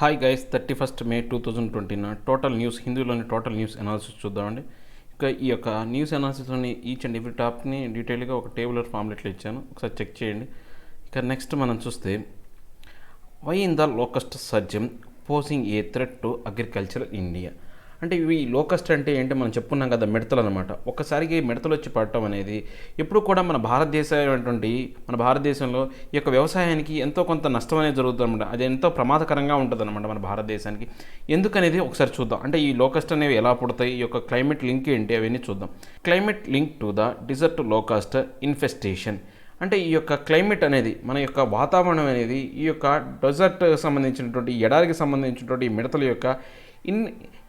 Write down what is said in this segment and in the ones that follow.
Hi guys 31 May 2020 total news హిందీలోని total news analysis చూద్దామండి. ఇక ఈ యొక్క న్యూస్ అనాలిసిస్లోని ఈచ్ అండ్ ఎవ్రీ టాప్ని డీటెయిల్గా ఒక టేబులర్ ఫార్మ్లెట్లో ఇచ్చాను, ఒకసారి చెక్ చేయండి. ఇక నెక్స్ట్ మనం చూస్తే why in the locust swarm posing a threat to agriculture India. అంటే ఇవి లోకస్ట్ అంటే ఏంటి మనం చెప్పుకున్నాం కదా, మిడతలు అనమాట. ఒక్కసారికి మిడతలు వచ్చి పడటం అనేది ఎప్పుడు కూడా మన భారతదేశంలో ఈ యొక్క వ్యవసాయానికి ఎంతో కొంత నష్టం అనేది జరుగుతుందన్నమాట. అది ఎంతో ప్రమాదకరంగా ఉంటుంది అనమాట మన భారతదేశానికి. ఎందుకనేది ఒకసారి చూద్దాం. అంటే ఈ లోకస్ట్ అనేవి ఎలా పుడతాయి, ఈ యొక్క క్లైమేట్ లింక్ ఏంటి అవన్నీ చూద్దాం. Climate link to the desert locust infestation. అంటే ఈ యొక్క క్లైమేట్ అనేది మన యొక్క వాతావరణం అనేది ఈ యొక్క డెజర్ట్ సంబంధించినటువంటి ఎడారికి సంబంధించినటువంటి మిడతల యొక్క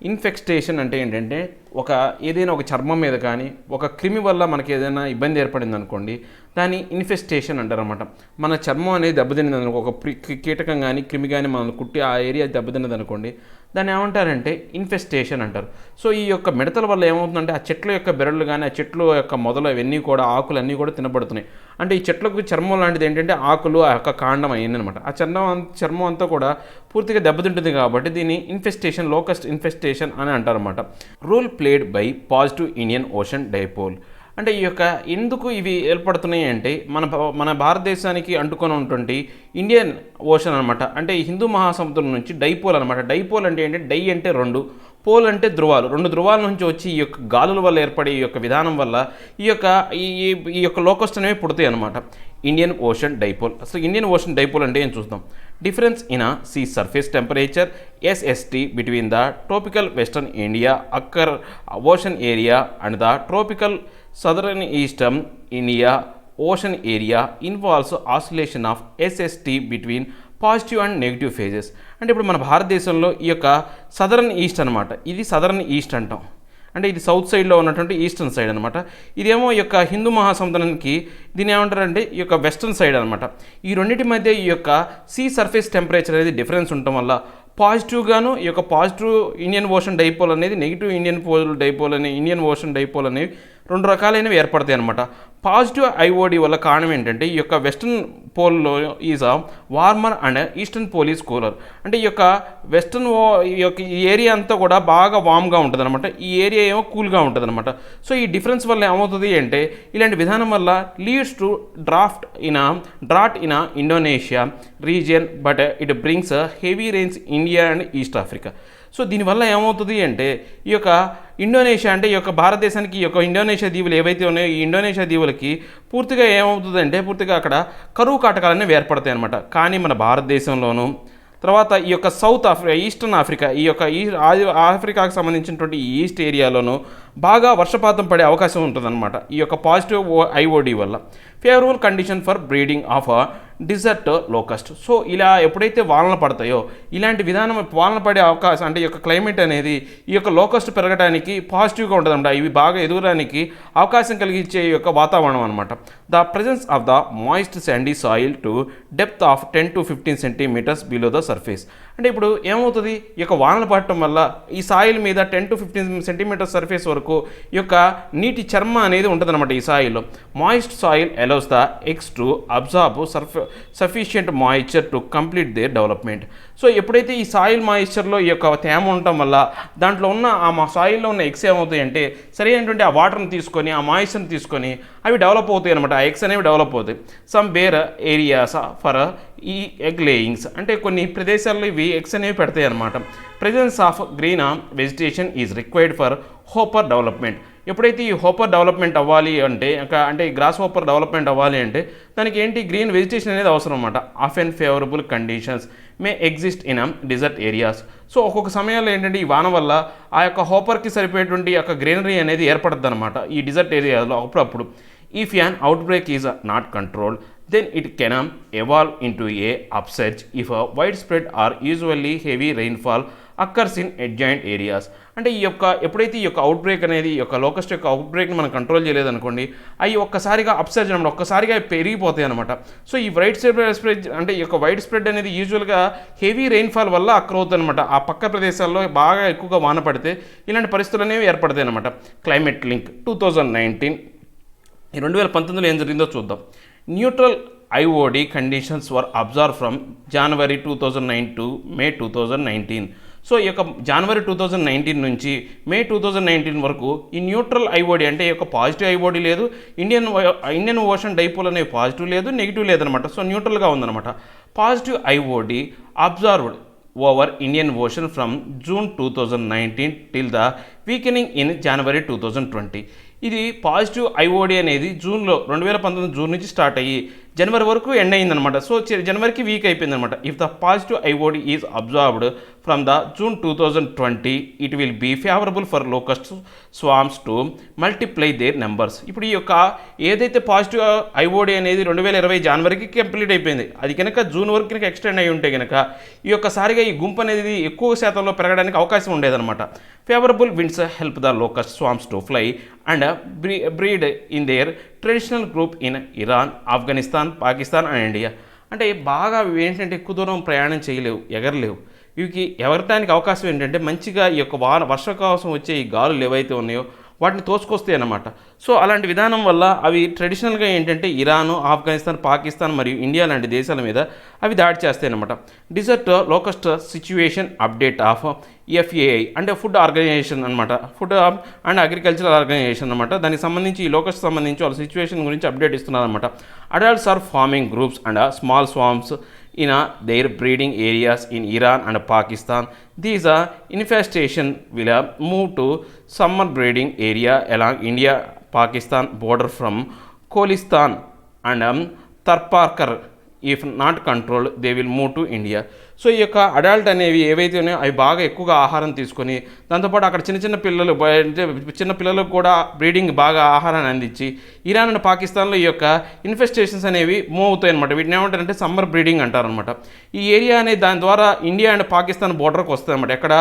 ఇన్ఫెక్టేషన్ అంటే ఏంటంటే ఏదైనా ఒక చర్మం మీద కానీ ఒక క్రిమి వల్ల మనకి ఏదైనా ఇబ్బంది ఏర్పడింది అనుకోండి, దాన్ని ఇన్ఫెస్టేషన్ అంటారు అనమాట. మన చర్మం అనేది దెబ్బతిన్నది అనుకో, ఒక కీటకం కానీ క్రిమి కానీ మనల్ని కుట్టి ఆ ఏరియా దెబ్బతిన్నది అనుకోండి, దాన్ని ఏమంటారంటే ఇన్ఫెస్టేషన్ అంటారు. సో ఈ యొక్క మిడతల వల్ల ఏమవుతుందంటే ఆ చెట్ల యొక్క బెరళ్ళు కానీ ఆ చెట్ల యొక్క మొదలు అవన్నీ కూడా ఆకులన్నీ కూడా తినబడుతున్నాయి. అంటే ఈ చెట్లకు చర్మం లాంటిది ఏంటంటే ఆకులు ఆ యొక్క కాండం అయ్యింది అనమాట. ఆ చర్మం అంతా కూడా పూర్తిగా దెబ్బతింటుంది కాబట్టి దీన్ని ఇన్ఫెస్టేషన్, లోకస్ట్ ఇన్ఫెస్టేషన్ అని అంటారన్నమాట. Role played by positive Indian Ocean dipole. అంటే ఈ యొక్క ఎందుకు ఇవి ఏర్పడుతున్నాయి అంటే మన భారతదేశానికి అంటుకొని ఉన్నటువంటి ఇండియన్ ఓషన్ అనమాట. అంటే ఈ హిందూ మహాసముద్రం నుంచి డైపోల్ అనమాట. డైపోల్ అంటే ఏంటంటే డై అంటే రెండు, పోల్ అంటే ధృవాలు, రెండు ధృవాల నుంచి వచ్చి ఈ యొక్క గాలుల వల్ల ఏర్పడే ఈ యొక్క విధానం వల్ల ఈ యొక్క లోకస్ట్ అనేవి పుడతాయి అనమాట. Indian Ocean dipole. అసలు ఇండియన్ ఓషన్ డైపోల్ అంటే ఏం చూద్దాం. Difference in sea surface temperature SST between the tropical western India occur ocean area and the tropical southern eastern India ocean area involves oscillation of SST between positive and negative phases. అంటే ఇప్పుడు మన భారతదేశంలో ఈ యొక్క southern east అనమాట, ఇది southern east అంటాం. అంటే ఇది సౌత్ సైడ్లో ఉన్నటువంటి ఈస్టర్న్ సైడ్ అనమాట. ఇదేమో ఈ యొక్క హిందూ మహాసముద్రానికి దీన్ని ఏమంటారంటే ఈ యొక్క వెస్టర్న్ సైడ్ అనమాట. ఈ రెండింటి మధ్య ఈ యొక్క సీ సర్ఫేస్ టెంపరేచర్ అనేది డిఫరెన్స్ ఉండటం వల్ల పాజిటివ్గాను ఈ యొక్క పాజిటివ్ ఇండియన్ ఓషన్ డైపోల్ అనేది, నెగిటివ్ ఇండియన్ ఓషన్ డైపోల్ అనేవి రెండు రకాలైనవి ఏర్పడతాయి అనమాట. పాజిటివ్ ఐఓడి వల్ల కారణం ఏంటంటే ఈ యొక్క వెస్టర్న్ పోల్లో is warmer and eastern pole is cooler. అంటే ఈ యొక్క ఈ ఏరియా అంతా కూడా బాగా వామ్గా ఉంటుంది అనమాట, ఈ ఏరియా ఏమో కూల్గా ఉంటుంది అనమాట. సో ఈ డిఫరెన్స్ వల్ల ఏమవుతుంది అంటే ఇలాంటి విధానం వల్ల leads to drought in Indonesia region but it brings heavy rains India and east Africa. So దీనివల్ల ఏమవుతుంది అంటే ఈ యొక్క ఇండోనేషియా అంటే ఈ యొక్క భారతదేశానికి ఈ యొక్క ఇండోనేషియా దీవులు ఏవైతే ఉన్నాయో ఈ ఇండోనేషియా దీవులకి పూర్తిగా ఏమవుతుందంటే పూర్తిగా అక్కడ కరువు కాటకాలన్నీ ఏర్పడతాయి అనమాట. కానీ మన భారతదేశంలోనూ తర్వాత ఈ యొక్క ఈస్టర్న్ ఆఫ్రికా, ఈ యొక్క ఆఫ్రికాకు సంబంధించినటువంటి ఈస్ట్ ఏరియాలోనూ బాగా వర్షపాతం పడే అవకాశం ఉంటుందన్నమాట ఈ యొక్క పాజిటివ్ ఐఓడి వల్ల. Favourable condition for breeding of desert locust. So ఇలా ఎప్పుడైతే వానలు పడతాయో ఇలాంటి విధానం వానలు పడే అవకాశం అంటే ఈ యొక్క క్లైమేట్ అనేది ఈ యొక్క లోకస్ట్ పెరగడానికి పాజిటివ్గా ఉంటుందన్నమాట. ఇవి బాగా ఎదుగడానికి అవకాశం కలిగించే ఈ యొక్క వాతావరణం అనమాట. The presence of the moist sandy soil to depth of 10 to 15 centimetres below the surface. అంటే ఇప్పుడు ఏమవుతుంది ఈ యొక్క వానలు పడటం వల్ల ఈ సాయిల్ మీద 10 to 15 సెంటీమీటర్స్ సర్ఫేస్ వరకు ఈ యొక్క నీటి చర్మ అనేది ఉంటుందన్నమాట ఈ సాయిల్లో. Moist soil allows the eggs to absorb sufficient moisture to complete their development. So ఎప్పుడైతే ఈ సాయిల్ మాయిశ్చర్లో ఈ యొక్క తేమ ఉండటం వల్ల దాంట్లో ఉన్న ఆ సాయిల్లో ఉన్న ఎగ్స్ ఏమవుతాయి అంటే సరైనటువంటి ఆ వాటర్ని తీసుకొని ఆ మాయిశ్చర్ని తీసుకొని అవి డెవలప్ అవుతాయి అనమాట. ఆ ఎగ్స్ అనేవి డెవలప్ అవుతాయి. సమ్ బేర్ ఏరియాస్ ఫర్ ఈ ఎగ్ లేయింగ్స్. అంటే కొన్ని ప్రదేశాల్లో ఇవి ఎగ్స్ అనేవి పెడతాయి అనమాట. Presence of green vegetation is required for hopper development. ఎప్పుడైతే ఈ హోపర్ డెవలప్మెంట్ అవ్వాలి అంటే ఈ గ్రాస్ హోపర్ డెవలప్మెంట్ అవ్వాలి అంటే దానికి ఏంటి గ్రీన్ వెజిటేషన్ అనేది అవసరం అనమాట. Off and favourable conditions may exist in desert areas. So ఒక్కొక్క సమయంలో ఏంటంటే ఈ వాన వల్ల ఆ యొక్క హోపర్కి సరిపోయేటువంటి యొక్క గ్రీనరీ అనేది ఏర్పడుతుంది అనమాట ఈ డిజర్ట్ ఏరియాలో అప్పుడప్పుడు. If an outbreak is not controlled then it can evolve into a upsurge if a widespread or usually heavy rainfall occurs in adjacent areas. అంటే ఎప్పుడైతే ఈ యొక్క అవుట్బ్రేక్ అనేది ఈ యొక్క లోకస్ట్ యొక్క అవుట్బ్రేక్ని మనం కంట్రోల్ చేయలేదనుకోండి, అవి ఒక్కసారిగా అప్సర్జ్ అనమాట, ఒక్కసారిగా పెరిగిపోతాయి అనమాట. సో ఈ స్ప్రెడ్ అంటే ఈ యొక్క వైడ్ స్ప్రెడ్ అనేది యూజువల్గా హెవీ రెయిన్ఫాల్ వల్ల అక్కర్ అవుతుంది అనమాట. ఆ పక్క ప్రదేశాల్లో బాగా ఎక్కువగా వాన పడితే ఇలాంటి పరిస్థితులు అనేవి ఏర్పడతాయి అనమాట. క్లైమేట్ లింక్ 2019 2019లో ఏం జరిగిందో చూద్దాం. Neutral IOD conditions were observed from January 2009 to May 2019. So ఈ యొక్క జనవరి 2019 నుంచి మే 2019 వరకు ఈ న్యూట్రల్ ఐఓడి అంటే ఈ యొక్క పాజిటివ్ ఐఓడి లేదు, ఇండియన్ ఓషన్ డైపోల్ అనే పాజిటివ్ లేదు, నెగిటివ్ లేదనమాట. సో న్యూట్రల్గా ఉందన్నమాట. Positive IOD observed over Indian ocean from June 2019 till the weakening in January 2020. ఇది పాజిటివ్ ఐఓడి అనేది 2019 జూన్ నుంచి స్టార్ట్ అయ్యి జనవరి వరకు ఎండ్ అయిందనమాట. సో జనవరికి వీక్ అయిపోయిందనమాట. If the positive IOD is observed from the June 2020 it will be favourable for locust swarms to multiply their numbers. ఇప్పుడు ఈ యొక్క ఏదైతే పాజిటివ్ ఐఓడి అనేది 2020 జనవరికి కంప్లీట్ అయిపోయింది, అది కనుక జూన్ వరకు కనుక ఎక్స్టెండ్ అయ్యి ఉంటే కనుక ఈ యొక్కసారిగా ఈ గుంపు అనేది ఎక్కువ శాతంలో పెరగడానికి అవకాశం ఉండేదన్నమాట. Favourable winds help the locust swarms to fly and breed in their traditional group in Iran, Afghanistan, Pakistan and India. అంటే బాగా ఏంటంటే ఎక్కువ దూరం ప్రయాణం చేయలేవు, ఎగరలేవు. వీటికి ఎగరటానికి అవకాశం ఏంటంటే మంచిగా ఈ యొక్క వర్షాకాలం వచ్చే ఈ గాలులు ఏవైతే ఉన్నాయో వాటిని తోసుకొస్తాయి అన్నమాట. సో అలాంటి విధానం వల్ల అవి ట్రెడిషనల్గా ఏంటంటే ఇరాను, ఆఫ్ఘనిస్తాన్, పాకిస్తాన్ మరియు ఇండియా లాంటి దేశాల మీద అవి దాడి చేస్తాయి అన్నమాట. Desert locust situation update of FAI అంటే ఫుడ్ ఆర్గనైజేషన్ అనమాట, ఫుడ్ అండ్ అగ్రికల్చరల్ ఆర్గనైజేషన్ అనమాట. దానికి సంబంధించి ఈ లోకస్ట్ సంబంధించి వాళ్ళ సిచ్యువేషన్ గురించి అప్డేట్ ఇస్తున్నారు అనమాట. Adults are forming groups and small swarms in their breeding areas in Iran and Pakistan. These infestation will move to summer breeding area along India-Pakistan border from Kholistan and Tarparkar. If not controlled, they will move to India. So ఈ యొక్క adult అనేవి ఏవైతే ఉన్నాయో అవి బాగా ఎక్కువగా ఆహారం తీసుకొని దాంతోపాటు అక్కడ చిన్న పిల్లలు అంటే చిన్న పిల్లలకు కూడా బ్రీడింగ్ బాగా ఆహారాన్ని అందించి ఇరాన్ అండ్ పాకిస్తాన్లో ఈ యొక్క ఇన్ఫెస్టేషన్స్ అనేవి మూవ్ అవుతాయి అనమాట. వీటిని ఏమంటారంటే సమ్మర్ బ్రీడింగ్ అంటారనమాట. ఈ ఏరియా అనేది దాని ద్వారా ఇండియా అండ్ పాకిస్తాన్ బోర్డర్కి వస్తుంది అనమాట. ఎక్కడ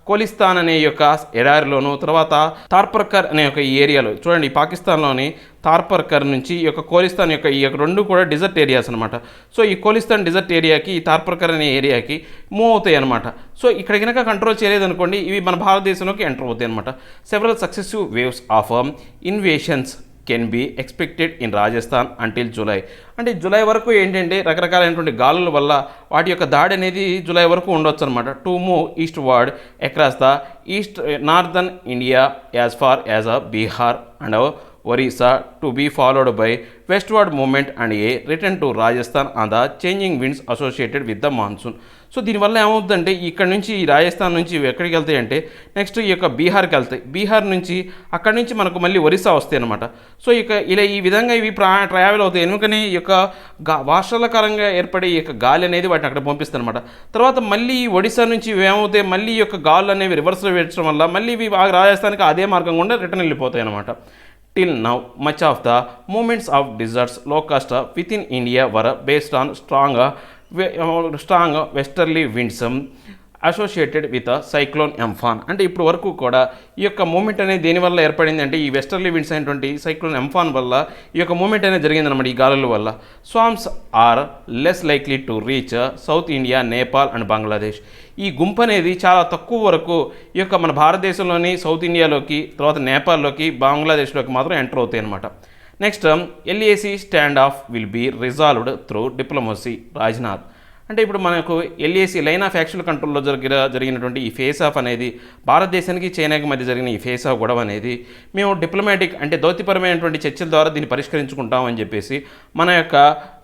కోలిస్తాన్ అనే యొక్క ఎడారిలోను, తర్వాత తార్పర్కర్ అనే ఒక ఏరియాలో చూడండి, పాకిస్తాన్లోని తార్పర్కర్ నుంచి ఈ యొక్క కోలిస్తాన్ యొక్క ఈ యొక్క రెండు కూడా డిజర్ట్ ఏరియాస్ అనమాట. సో ఈ కోలిస్తాన్ డిజర్ట్ ఏరియాకి ఈ తార్పర్కర్ అనే ఏరియాకి మూవ్ అవుతాయి అనమాట. సో ఇక్కడ కనుక కంట్రోల్ చేయలేదనుకోండి ఇవి మన భారతదేశంలోకి ఎంటర్ అవుతాయి అనమాట. Several successive waves of invasions can be expected in Rajasthan until July. అంటే జూలై వరకు ఏంటంటే రకరకాలైనటువంటి గాలుల వల్ల వాటి యొక్క దాడి అనేది జూలై వరకు ఉండొచ్చు అనమాట. To move eastward across the east northern India as far as Bihar and Orissa to be followed by westward movement and a return to Rajasthan on the changing winds associated with the monsoon. So దీనివల్ల ఏమవుతుందంటే ఇక్కడ నుంచి ఈ రాజస్థాన్ నుంచి ఇవి ఎక్కడికి వెళ్తాయి అంటే నెక్స్ట్ ఈ యొక్క బీహార్కి వెళ్తాయి. బీహార్ నుంచి అక్కడి నుంచి మనకు మళ్ళీ ఒరిస్సా వస్తాయి అనమాట. సో ఇక ఇలా ఈ విధంగా ఇవి ట్రావెల్ అవుతాయి. ఎందుకని ఈ యొక్క వర్షాలకరంగా ఏర్పడే ఈ యొక్క గాలి అనేది వాటిని అక్కడ పంపిస్తుంది అనమాట. తర్వాత మళ్ళీ ఈ ఒడిశా నుంచి ఇవి ఏమవుతాయి, మళ్ళీ ఈ యొక్క గాలు అనేవి రివర్స్లో వేయడం వల్ల మళ్ళీ ఇవి రాజస్థాన్కి అదే మార్గం గుండా రిటర్న్ వెళ్ళిపోతాయి అనమాట. Till now, much of the movements of deserts locust within India were based on strong westerly winds associated with cyclone Amphan. అంటే ఇప్పుడు వరకు కూడా ఈ యొక్క మూమెంట్ అనేది దేనివల్ల ఏర్పడింది అంటే ఈ వెస్టర్లీ విండ్స్ అయినటువంటి సైక్లోన్ ఎంఫాన్ వల్ల ఈ యొక్క మూమెంట్ అనేది జరిగిందనమాట. ఈ గాలుల వల్ల swarms are less likely to reach south India, Nepal and Bangladesh. ఈ గుంపు అనేది చాలా తక్కువ వరకు ఈ యొక్క మన భారతదేశంలోని సౌత్ ఇండియాలోకి, తర్వాత నేపాల్లోకి, బంగ్లాదేశ్లోకి మాత్రం ఎంటర్ అవుతాయి అనమాట. Next LAC stand off will be resolved through diplomacy, Rajnath. అంటే ఇప్పుడు మనకు LAC లైన్ ఆఫ్ యాక్చువల్ కంట్రోల్లో జరిగినటువంటి ఈ ఫేస్ ఆఫ్ అనేది భారతదేశానికి చైనాకి మధ్య జరిగిన ఈ ఫేస్ ఆఫ్ గొడవ అనేది మేము డిప్లొమాటిక్ అంటే దౌత్యపరమైనటువంటి చర్చల ద్వారా దీన్ని పరిష్కరించుకుంటామని చెప్పేసి మన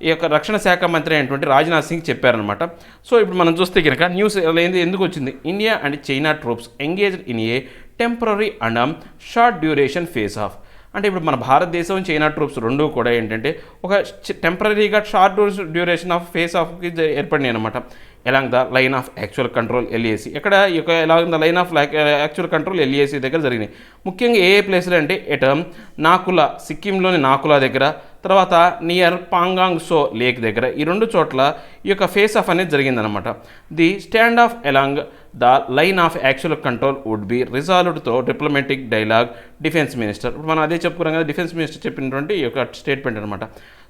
ఈ యొక్క రక్షణ శాఖ మంత్రి అయినటువంటి రాజ్నాథ్ సింగ్ చెప్పారనమాట. సో ఇప్పుడు మనం చూస్తే కనుక న్యూస్ ఎందుకు వచ్చింది, India and China troops engaged in a temporary and short duration face of. అంటే ఇప్పుడు మన భారతదేశం, చైనా ట్రూప్స్ రెండు కూడా ఏంటంటే ఒక టెంపరీగా షార్ట్ డ్యూరేషన్ ఆఫ్ ఫేస్ ఆఫ్కి ఏర్పడినాయి అనమాట. Along the line of actual control LAC. ఇక్కడ ఈ యొక్క along the line of actual control LAC దగ్గర జరిగినాయి. ముఖ్యంగా ఏ ప్లేస్లు అంటే నాకులా, సిక్కింలోని నాకులా దగ్గర, తర్వాత నియర్ పాంగాంగ్ సో లేక్ దగ్గర, ఈ రెండు చోట్ల ఈ యొక్క ఫేస్ ఆఫ్ అనేది జరిగిందనమాట. The stand off along the line of actual control would be resolved తో డిప్లొమాటిక్ డైలాగ్, డిఫెన్స్ మినిస్టర్. ఇప్పుడు మనం అదే చెప్పుకున్నాం కదా, డిఫెన్స్ మినిస్టర్ చెప్పినటువంటి ఈ యొక్క స్టేట్మెంట్ అనమాట.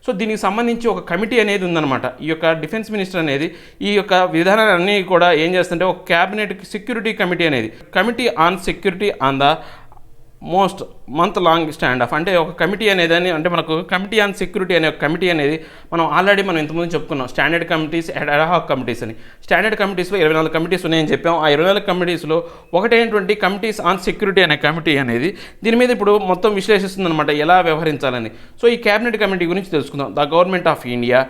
సో దీనికి సంబంధించి ఒక కమిటీ అనేది ఉందన్నమాట. ఈ యొక్క డిఫెన్స్ మినిస్టర్ అనేది ఈ యొక్క విధానాలన్నీ కూడా ఏం చేస్తుంటే ఒక క్యాబినెట్ సెక్యూరిటీ కమిటీ అనేది, committee on security on the most month long stand of. అంటే ఒక కమిటీ అనేది అంటే మనకు కమిటీ ఆన్ సెక్యూరిటీ అనే ఒక కమిటీ అనేది మనం ఆల్రెడీ ఇంతకుముందు చెప్పుకున్నాం, స్టాండర్డ్ కమిటీస్, అడ్హాక్ కమిటీస్ అని. స్టాండర్డ్ కమిటీస్లో 24 కమిటీస్ ఉన్నాయని చెప్పాం. ఆ 24 కమిటీస్లో ఒకటైనటువంటి కమిటీస్ ఆన్ సెక్యూరిటీ అనే కమిటీ అనేది దీని మీద ఇప్పుడు మొత్తం విశ్లేషిస్తుంది అనమాట, ఎలా వ్యవహరించాలని. సో ఈ క్యాబినెట్ కమిటీ గురించి తెలుసుకుందాం. The government of India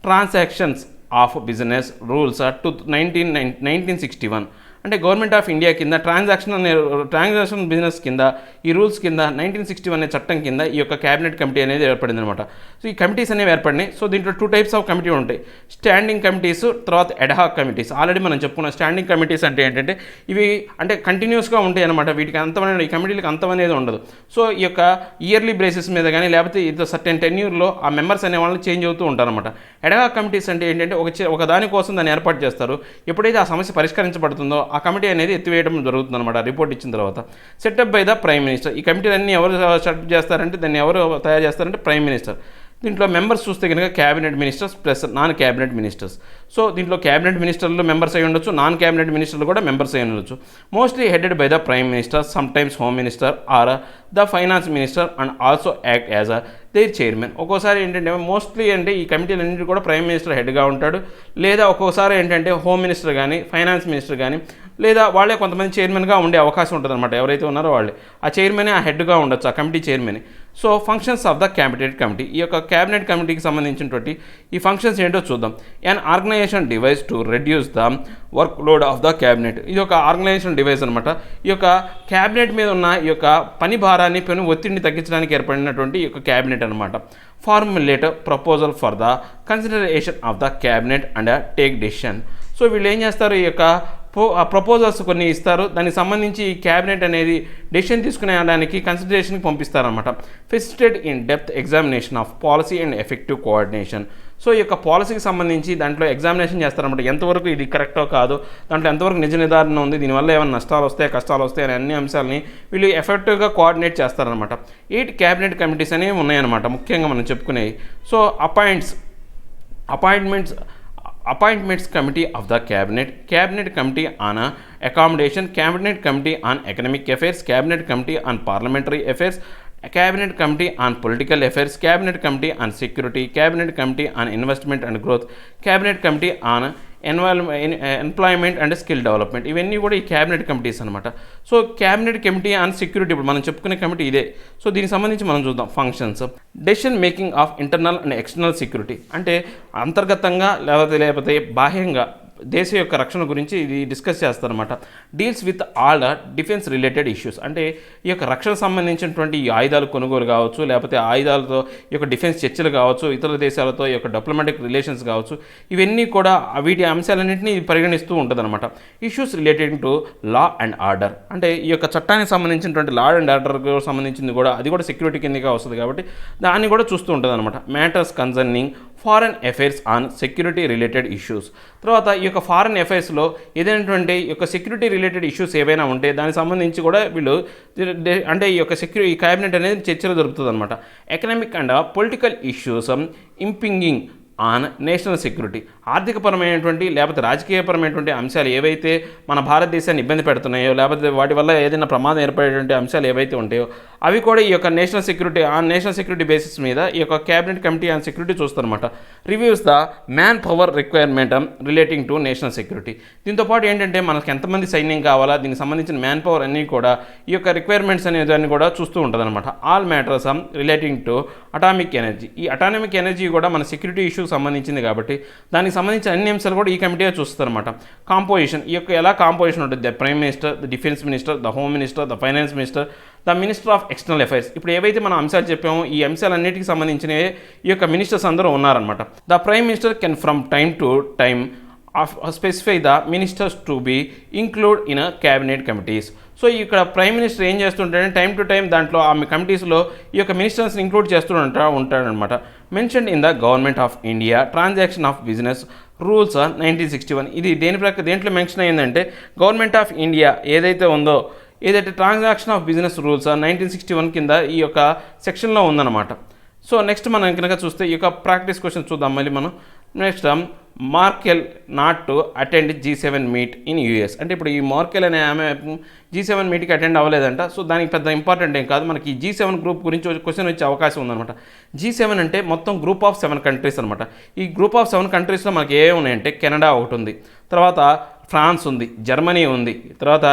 transactions of business rules to 1961. అంటే గవర్నమెంట్ ఆఫ్ ఇండియా కింద ట్రాన్సాక్షన్ బిజినెస్ కింద ఈ రూల్స్ కింద 1961 అనే చట్టం కింద ఈ యొక్క క్యాబినెట్ కమిటీ అనేది ఏర్పడింది అనమాట. సో ఈ కమిటీస్ అనేవి ఏర్పడినాయి. సో దీంట్లో 2 టైప్స్ ఆఫ్ కమిటీ ఉంటాయి, స్టాండింగ్ కమిటీస్, తర్వాత అడ్హాక్ కమిటీస్. ఆల్రెడీ మనం చెప్పుకున్న స్టాండింగ్ కమిటీస్ అంటే ఏంటంటే ఇవి అంటే కంటిన్యూస్గా ఉంటాయి అనమాట, వీటికి అంతమైన ఈ కమిటీలకు అంతం అనేది ఉండదు. సో ఈ యొక్క ఇయర్లీ బేసిస్ మీద కానీ లేకపోతే ఇది సర్టెన్ టెన్యూర్లో ఆ మెంబర్స్ అనే వాళ్ళు చేంజ్ అవుతూ ఉంటారు అనమాట. అడ్హాక్ కమిటీస్ అంటే ఏంటంటే ఒక దానికోసం దాన్ని ఏర్పాటు చేస్తారు. ఎప్పుడైతే ఆ సమస్య పరిష్కరించబడుతుందో ఆ కమిటీ అనేది ఎత్తివేయడం జరుగుతుంది అనమాట రిపోర్ట్ ఇచ్చిన తర్వాత. Setup by the prime minister. ఈ కమిటీలన్నీ ఎవరు సెటప్ చేస్తారంటే దాన్ని ఎవరు తయారు చేస్తారంటే ప్రైమ్ మినిస్టర్. దీంట్లో మెంబర్స్ చూస్తే కనుక cabinet ministers plus non cabinet ministers. So దీంట్లో క్యాబినెట్ మినిస్టర్లు మెంబర్స్ అయి ఉండొచ్చు, నాన్ క్యాబినెట్ మినిస్టర్లు కూడా మెంబర్స్ అయి ఉండొచ్చు. Mostly headed by the prime minister, sometimes home minister or the finance minister and also act as their chairman. ఒక్కోసారి ఏంటంటే మోస్ట్లీ అంటే ఈ కమిటీలన్నింటి కూడా ప్రైమ్ మినిస్టర్ హెడ్గా ఉంటాడు, లేదా ఒక్కోసారి ఏంటంటే హోమ్ మినిస్టర్ కానీ ఫైనాన్స్ మినిస్టర్ కానీ లేదా వాళ్ళే కొంతమంది చైర్మన్గా ఉండే అవకాశం ఉంటుంది అనమాట. ఎవరైతే ఉన్నారో వాళ్ళే ఆ చైర్మనే ఆ హెడ్గా ఉండొచ్చు, ఆ committee chairman. So functions of the cabinet committee. ఈ యొక్క క్యాబినెట్ కమిటీకి సంబంధించినటువంటి ఈ ఫంక్షన్స్ ఏంటో చూద్దాం. And organization device to reduce the work load of the cabinet. ఇది ఒక ఆర్గనైజేషన్ డివైస్ అనమాట. ఈ యొక్క క్యాబినెట్ మీద ఉన్న ఈ యొక్క పని భారాన్ని, పని ఒత్తిడిని తగ్గించడానికి ఏర్పడినటువంటి ఈ యొక్క క్యాబినెట్ అనమాట. Formulate proposal for the consideration of the cabinet and take decision. So వీళ్ళు ఏం చేస్తారు, ఈ యొక్క ప్రపోజల్స్ కొన్ని ఇస్తారు, దానికి సంబంధించి ఈ క్యాబినెట్ అనేది డెసిషన్ తీసుకునేడానికి కన్సిడరేషన్కి పంపిస్తారనమాట. Facilitate in depth examination of policy and effective coordination. So ఈ యొక్క పాలసీకి సంబంధించి దాంట్లో ఎగ్జామినేషన్ చేస్తారనమాట, ఎంతవరకు ఇది కరెక్టో కాదో, దాంట్లో ఎంతవరకు నిజ నిర్ధారణ ఉంది, దీనివల్ల ఏమైనా నష్టాలు వస్తాయి కష్టాలు వస్తాయి అనే అన్ని అంశాలని వీళ్ళు ఎఫెక్టివ్గా కోఆర్డినేట్ చేస్తారనమాట. 8 క్యాబినెట్ కమిటీస్ అనేవి ఉన్నాయన్నమాట ముఖ్యంగా మనం చెప్పుకునేవి. So Appointments Committee of the Cabinet Committee on Accommodation, Cabinet Committee on Economic Affairs, Cabinet Committee on Parliamentary Affairs, Cabinet Committee on Political Affairs, Cabinet Committee on Security, Cabinet Committee on Investment and Growth, Cabinet Committee on employment and skill development. ఇవన్నీ కూడా ఈ cabinet committees అనమాట. So cabinet committee on security ఇప్పుడు మనం చెప్పుకునే committee ఇదే. So దీనికి సంబంధించి మనం చూద్దాం functions. Decision making of internal and external security. అంటే అంతర్గతంగా లేకపోతే బాహ్యంగా దేశ యొక్క రక్షణ గురించి ఇది డిస్కస్ చేస్తారనమాట. Deals with all defence related issues. అంటే ఈ యొక్క రక్షణ సంబంధించినటువంటి ఈ ఆయుధాలు కొనుగోలు కావచ్చు, లేకపోతే ఆయుధాలతో ఈ యొక్క డిఫెన్స్ చర్చలు కావచ్చు, ఇతర దేశాలతో ఈ యొక్క డిప్లొమాటిక్ రిలేషన్స్ కావచ్చు, ఇవన్నీ కూడా వీటి అంశాలన్నింటినీ పరిగణిస్తూ ఉంటుంది అనమాట. Issues related to law and order. అంటే ఈ యొక్క చట్టానికి సంబంధించినటువంటి లా అండ్ ఆర్డర్కు సంబంధించింది కూడా అది కూడా సెక్యూరిటీ కిందగా వస్తుంది కాబట్టి దాన్ని కూడా చూస్తూ ఉంటుంది అనమాట. Matters concerning foreign affairs on security related issues. తర్వాత ఈ యొక్క ఫారెన్ అఫైర్స్లో ఏదైనటువంటి ఈ యొక్క సెక్యూరిటీ రిలేటెడ్ ఇష్యూస్ ఏవైనా ఉంటే దానికి సంబంధించి కూడా వీళ్ళు అంటే ఈ క్యాబినెట్ అనేది చర్చలు జరుపుతుంది అనమాట. Economic and political issues impinging on national security. ఆర్థికపరమైనటువంటి లేకపోతే రాజకీయపరమైనటువంటి అంశాలు ఏవైతే మన భారతదేశాన్ని ఇబ్బంది పెడుతున్నాయో, లేకపోతే వాటి వల్ల ఏదైనా ప్రమాదం ఏర్పడేటువంటి అంశాలు ఏవైతే ఉంటాయో అవి కూడా ఈ యొక్క నేషనల్ సెక్యూరిటీ బేసిస్ మీద ఈ యొక్క క్యాబినెట్ కమిటీ ఆన్ సెక్యూరిటీ చూస్తారన్నమాట. Reviews the manpower requirement relating to national security. దీంతోపాటు ఏంటంటే మనకు ఎంతమంది సైన్యం కావాలా, దీనికి సంబంధించిన మ్యాన్ పవర్ అన్నీ కూడా ఈ యొక్క రిక్వైర్మెంట్స్ అనే దాన్ని కూడా చూస్తూ ఉంటుంది అనమాట. All matters relating to atomic energy. ఈ అటామిక్ ఎనర్జీ కూడా మన సెక్యూరిటీ ఇష్యూస్ సంబంధించింది కాబట్టి దానికి సంబంధించిన అన్ని అంశాలు కూడా ఈ కమిటీగా చూస్తారన్నమాట. కాంపోజిషన్. ఈ యొక్క ఎలా కాంపోజిషన్ ఉంటుంది, the prime minister, the defence minister, the home minister, the finance minister, the minister of external affairs. ఇప్పుడు ఏవైతే మనం అంశాలు చెప్పామో ఈ అంశాలన్నిటికీ సంబంధించిన ఈ యొక్క మినిస్టర్స్ అందరూ ఉన్నారనమాట. The prime minister can from time to time specify the ministers to be include in cabinet committees. So ఇక్కడ ప్రైమ్ మినిస్టర్ ఏం చేస్తుంటాడంటే టైం టు టైం దాంట్లో ఆ కమిటీస్లో ఈ యొక్క మినిస్టర్స్ని ఇంక్లూడ్ చేస్తూ ఉంటాడనమాట. Mention in the government of India transaction of business rules 1961. ఇది దేంట్లో మెన్షన్ అయ్యిందంటే గవర్నమెంట్ ఆఫ్ ఇండియా ఏదైతే ట్రాన్సాక్షన్ ఆఫ్ బిజినెస్ రూల్స్ 1961 కింద ఈ యొక్క సెక్షన్లో ఉందన్నమాట. సో నెక్స్ట్ మనం కనుక చూస్తే ఈ యొక్క ప్రాక్టీస్ క్వశ్చన్ చూద్దాం మళ్ళీ మనం. Next Merkel not to attend G7 meet in US. అంటే ఇప్పుడు ఈ మార్కెల్ అనే ఆమె G7 మీట్కి అటెండ్ అవ్వలేదంట. సో దానికి పెద్ద ఇంపార్టెంట్ ఏం కాదు, మనకి G7 గ్రూప్ గురించి క్వశ్చన్ వచ్చే అవకాశం ఉందన్నమాట. G7 అంటే మొత్తం గ్రూప్ ఆఫ్ 7 కంట్రీస్ అనమాట. ఈ గ్రూప్ ఆఫ్ 7 కంట్రీస్లో మనకి ఏ ఉన్నాయంటే కెనడా ఒకటి ఉంది, తర్వాత ఫ్రాన్స్ ఉంది, జర్మనీ ఉంది, తర్వాత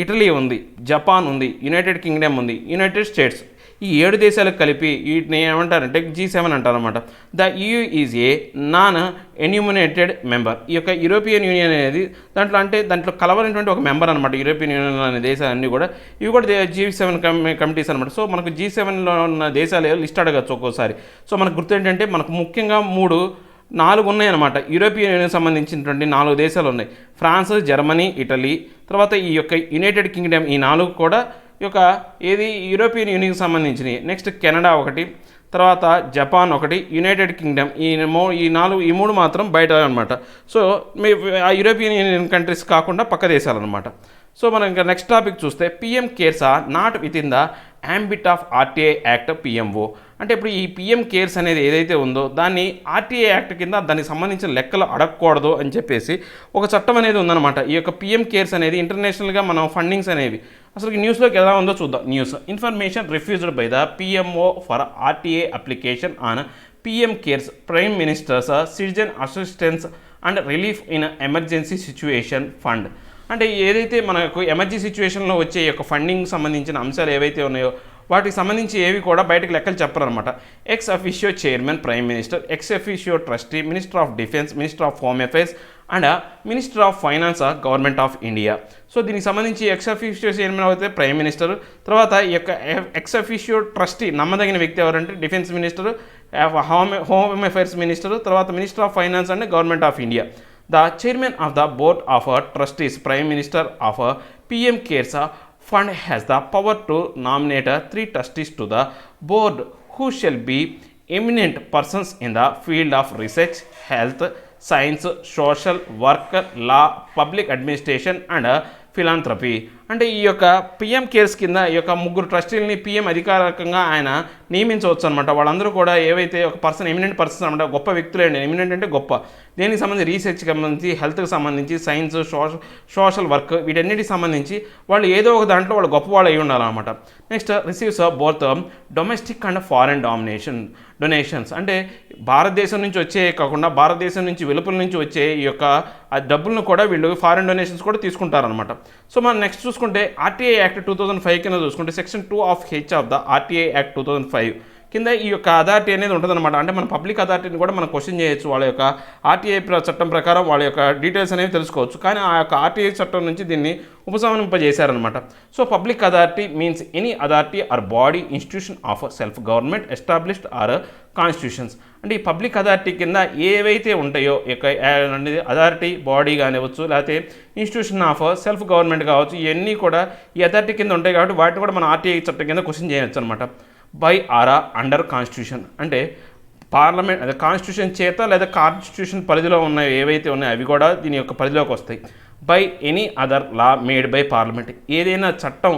ఇటలీ ఉంది, జపాన్ ఉంది, యునైటెడ్ కింగ్డమ్ ఉంది, యునైటెడ్ స్టేట్స్. ఈ 7 దేశాలకు కలిపి వీటిని ఏమంటారంటే G7 అంటారనమాట. The EU is a non enumerated member. ఈ యొక్క యూరోపియన్ యూనియన్ అనేది దాంట్లో కలవనటువంటి ఒక మెంబర్ అనమాట. యూరోపియన్ యూనియన్ అనే దేశాలన్నీ కూడా ఇవి కూడా G7 కమిటీస్ అనమాట. సో మనకు G7లో ఉన్న దేశాలు లిస్ట్ అడగచ్చు ఒక్కోసారి. సో మనకు గుర్తు ఏంటంటే మనకు ముఖ్యంగా 4 ఉన్నాయన్నమాట. యూరోపియన్ యూనియన్ సంబంధించినటువంటి 4 దేశాలు ఉన్నాయి. ఫ్రాన్స్, జర్మనీ, ఇటలీ, తర్వాత ఈ యొక్క యునైటెడ్ కింగ్డమ్. ఈ 4 కూడా ఈ యొక్క యూరోపియన్ యూనియన్కి సంబంధించినవి. నెక్స్ట్ కెనడా ఒకటి, తర్వాత జపాన్ ఒకటి, యునైటెడ్ కింగ్డమ్. ఈ 3 మాత్రం బయట అనమాట. సో ఆ యూరోపియన్ యూనియన్ కంట్రీస్ కాకుండా పక్క దేశాలన్నమాట. సో మనం ఇంకా నెక్స్ట్ టాపిక్ చూస్తే PM cares are not within the ambit of RTI act PMO. అంటే ఇప్పుడు ఈ PM కేర్స్ అనేది ఏదైతే ఉందో దాన్ని RTI యాక్ట్ కింద దానికి సంబంధించిన లెక్కలు అడగకూడదు అని చెప్పేసి ఒక చట్టం అనేది ఉందన్నమాట. ఈ యొక్క PM కేర్స్ అనేది ఇంటర్నేషనల్గా మనం ఫండింగ్స్ అనేవి అసలు న్యూస్లోకి ఎలా ఉందో చూద్దాం. News information refused by the PMO for RTI application on PM cares prime ministers citizen assistance and relief in emergency situation fund. అంటే ఏదైతే మనకు ఎమర్జెన్సీ సిచ్యువేషన్లో వచ్చే యొక్క ఫండింగ్ సంబంధించిన అంశాలు ఏవైతే ఉన్నాయో వాటికి సంబంధించి ఏవి కూడా బయటకు లెక్కలు చెప్పరనమాట. Ex officio chairman prime minister, ex officio trustee minister of defence, minister of home affairs and minister of finance government of India. So దీనికి సంబంధించి ఎక్స్ అఫీషియో చైర్మన్ అయితే ప్రైమ్ మినిస్టర్, తర్వాత ఈ యొక్క ఎక్స్ అఫీషియో ట్రస్టీ నమ్మదగిన వ్యక్తి ఎవరంటే defence minister, home affairs minister, తర్వాత minister of finance and government of India. The chairman of the board of trustees, prime minister of PM cares fund has the power to nominate 3 trustees to the board who shall be eminent persons in the field of research, health, science, social work, law, public administration and philanthropy. అంటే ఈ యొక్క PM cares కింద ఈ యొక్క 3 ట్రస్టీలని PM అధికారికంగా ఆయన నియమించవచ్చు అనమాట. వాళ్ళందరూ కూడా ఏవైతే ఒక పర్సన్ ఎమినెంట్ పర్సన్స్ అనమాట, గొప్ప వ్యక్తులండి. ఎమినెంట్ అంటే గొప్ప. దేనికి సంబంధించి రీసెర్చ్కి సంబంధించి, హెల్త్కి సంబంధించి, సైన్స్, సోషల్ వర్క్, వీటన్నిటికి సంబంధించి వాళ్ళు ఏదో ఒక దాంట్లో వాళ్ళు గొప్ప వాళ్ళు అయి ఉండాలన్నమాట. Next receives both domestic and foreign donations. అంటే భారతదేశం నుంచి వచ్చే కాకుండా భారతదేశం నుంచి వెలుపల నుంచి వచ్చే ఈ యొక్క డబ్బులను కూడా వీళ్ళు ఫారెన్ డొనేషన్స్ కూడా తీసుకుంటారనమాట. సో మనం నెక్స్ట్ చూసుకుంటే RTI యాక్ట్ 2005 కింద చూసుకుంటే section 2 of H of the RTI act 2005 కింద ఈ యొక్క అథారిటీ అనేది ఉంటుందన్నమాట. అంటే మన పబ్లిక్ అథారిటీని కూడా మనం క్వశ్చన్ చేయొచ్చు. వాళ్ళ యొక్క RTI చట్టం ప్రకారం వాళ్ళ యొక్క డీటెయిల్స్ అనేవి తెలుసుకోవచ్చు. కానీ ఆ యొక్క RTI చట్టం నుంచి దీన్ని ఉపసంహరింపజేశారనమాట. So public authority means any authority or body institution of self government established or constitutions. అంటే ఈ పబ్లిక్ అథారిటీ కింద ఏవైతే ఉంటాయో అథారిటీ బాడీ కానివచ్చు, లేకపోతే ఇన్స్టిట్యూషన్ ఆఫ్ సెల్ఫ్ గవర్నమెంట్ కావచ్చు, ఇవన్నీ కూడా ఈ అథారిటీ కింద ఉంటాయి. కాబట్టి వాటిని కూడా మన RTI చట్టం కింద క్వశ్చన్ చేయొచ్చు అనమాట. By aura under constitution. అంటే పార్లమెంట్ అదే కాన్స్టిట్యూషన్ చేత లేదా కాన్స్టిట్యూషన్ పరిధిలో ఉన్నాయి ఏవైతే ఉన్నాయో అవి కూడా దీని యొక్క పరిధిలోకి వస్తాయి. By any other law made by parliament. ఏదైనా చట్టం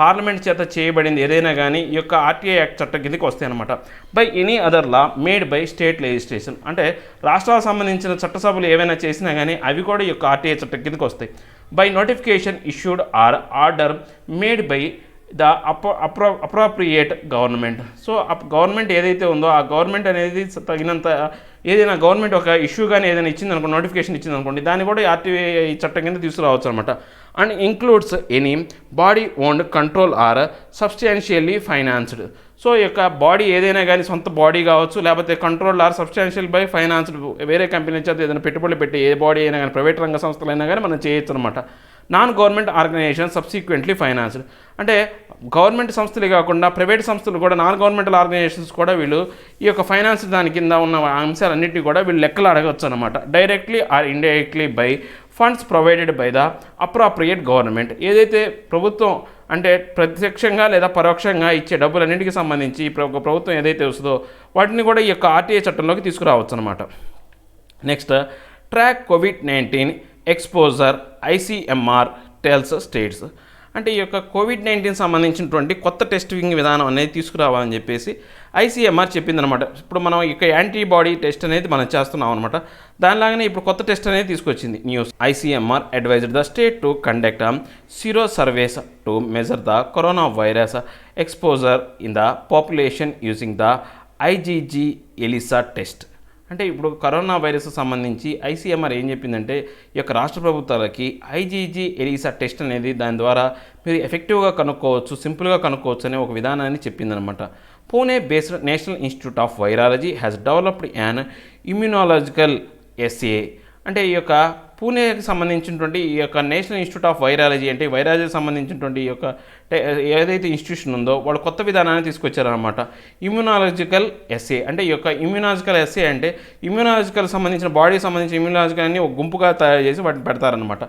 పార్లమెంట్ చేత చేయబడింది ఏదైనా కానీ ఈ యొక్క RTI యాక్ట్ చట్టం కిందకి వస్తాయి అనమాట. By any other law made by state legislation. అంటే రాష్ట్రాలకు సంబంధించిన చట్టసభలు ఏవైనా చేసినా కానీ అవి కూడా ఈ యొక్క RTI చట్టం కిందకి వస్తాయి. By notification issued or order made by the appropriate government. So government ఏదైతే ఉందో ఆ గవర్నమెంట్ అనేది తగినంత ఏదైనా గవర్నమెంట్ ఒక ఇష్యూ కానీ ఏదైనా ఇచ్చిందనుకోండి, నోటిఫికేషన్ ఇచ్చిందనుకోండి, దాన్ని కూడా RTI చట్టం కింద తీసుకురావచ్చు అనమాట. And includes any body owned control or substantially financed. So ఈ యొక్క బాడీ ఏదైనా కానీ సొంత బాడీ కావచ్చు, లేకపోతే control or substantial by financed, వేరే కంపెనీ చేత ఏదైనా పెట్టుబడులు పెట్టి ఏ బాడీ అయినా కానీ ప్రైవేట్ రంగ సంస్థలైనా కానీ మనం చేయొచ్చు అనమాట. Non government organization subsequently financed. అంటే గవర్నమెంట్ సంస్థలే కాకుండా ప్రైవేట్ సంస్థలు కూడా నాన్ గవర్నమెంటల్ ఆర్గనైజేషన్స్ కూడా వీళ్ళు ఈ యొక్క ఫైనాన్స్ దాని కింద ఉన్న అంశాలన్నింటినీ కూడా వీళ్ళు లెక్కలు అడగవచ్చు అనమాట. Directly or indirectly by funds provided by the appropriate government. ఏదైతే ప్రభుత్వం అంటే ప్రత్యక్షంగా లేదా పరోక్షంగా ఇచ్చే డబ్బులన్నింటికి సంబంధించి ప్రభుత్వం ఏదైతే వస్తుందో వాటిని కూడా ఈ యొక్క RTI చట్టంలోకి తీసుకురావచ్చు అనమాట. Next track COVID-19 exposure ICMR tells states. అంటే ఈ యొక్క కోవిడ్-19 సంబంధించినటువంటి కొత్త టెస్టింగ్ విధానం అనేది తీసుకురావాలని చెప్పేసి ఐసీఎంఆర్ చెప్పిందనమాట. ఇప్పుడు మనం ఇక యాంటీబాడీ టెస్ట్ అనేది మనం చేస్తున్నాం అనమాట. దానిలాగానే ఇప్పుడు కొత్త టెస్ట్ అనేది తీసుకొచ్చింది news. ICMR advised the state to conduct sero surveys to measure the corona virus exposure in the population using the IgG ELISA test. అంటే ఇప్పుడు కరోనా వైరస్ సంబంధించి ఐసీఎంఆర్ ఏం చెప్పిందంటే ఈ యొక్క రాష్ట్ర ప్రభుత్వాలకి ఐజీజీ ఎలిసా టెస్ట్ అనేది దాని ద్వారా మీరు ఎఫెక్టివ్గా కనుక్కోవచ్చు, సింపుల్గా కనుక్కోవచ్చు అనే ఒక విధానాన్ని చెప్పిందనమాట. Pune based national institute of virology has developed an immunological assay. అంటే ఈ యొక్క పూణేకి సంబంధించినటువంటి ఈ యొక్క నేషనల్ ఇన్స్టిట్యూట్ ఆఫ్ వైరాలజీ అంటే వైరాలజీకి సంబంధించినటువంటి ఈ యొక్క ఏదైతే ఇన్స్టిట్యూషన్ ఉందో వాళ్ళు కొత్త విధానాన్ని తీసుకొచ్చారనమాట. ఇమ్యునాలజికల్ ఎస్ఏ అంటే ఈ యొక్క ఇమ్యునాలజికల్ ఎస్ఏ అంటే ఇమ్యునాలజికల్ సంబంధించిన బాడీకి సంబంధించిన ఇమ్యునాలజికల్ అన్ని ఒక గుంపుగా తయారు చేసి వాటిని పెడతారనమాట.